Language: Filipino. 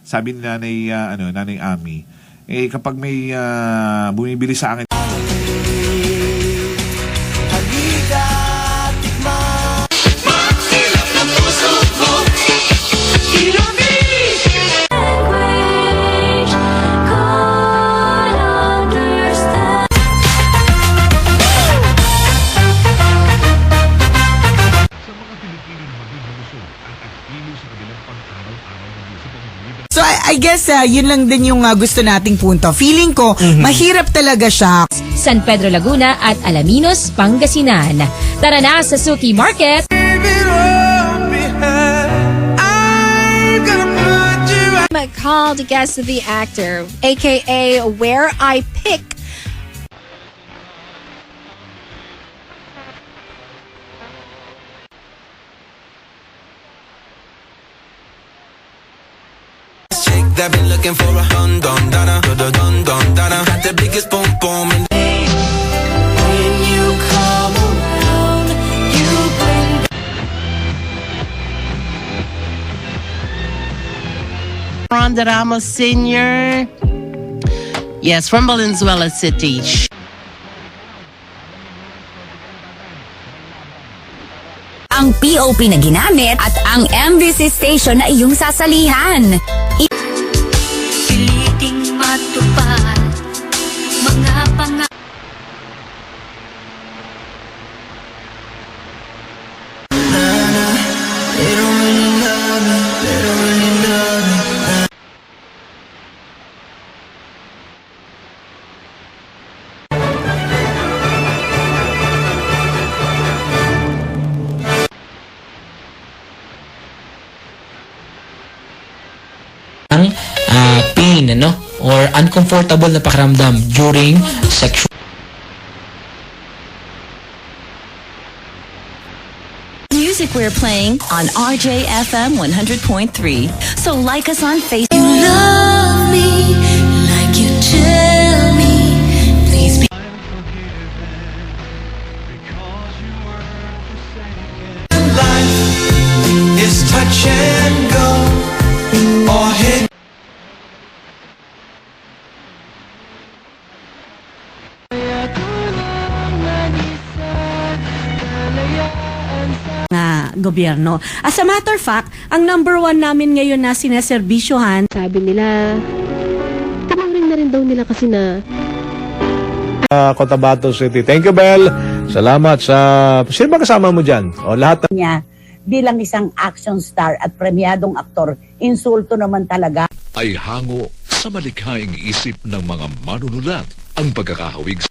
sabi ni Nanay Ami, kapag may bumibili sa akin, So I guess yun lang din yung gusto nating punto. Feeling ko, mahirap talaga siya. San Pedro Laguna at Alaminos, Pangasinan. Tara na sa Suki Market! Called Guess the Actor, aka Where I Pick. They've been looking for a dun dun dana, dun dun dana. Got the biggest boom boom. When you come around, you bring. Ronda Ramos Sr. Yes, from Valenzuela City. Ang POP na ginamit at ang MVC station na iyong sasalihan. Piliting matupad mga pangarap. Pain, no? Or uncomfortable na pakiramdam during sexual. Music we're playing on RJFM 100.3. So like us on Facebook. You love me like you tell me. Please be. Life is touch and go, or hit. Gobyerno. As a matter of fact, ang number 1 namin ngayon na sineserbisyohan, Sabi nila, tamang na rin daw nila kasi na Cotabato City. Thank you, Bel. Salamat sa... Sino ba kasama mo dyan? O lahat niya bilang isang action star at premyadong aktor, insulto naman talaga. Ay hango sa malikhaing isip ng mga manunulat ang pagkakahawig sa...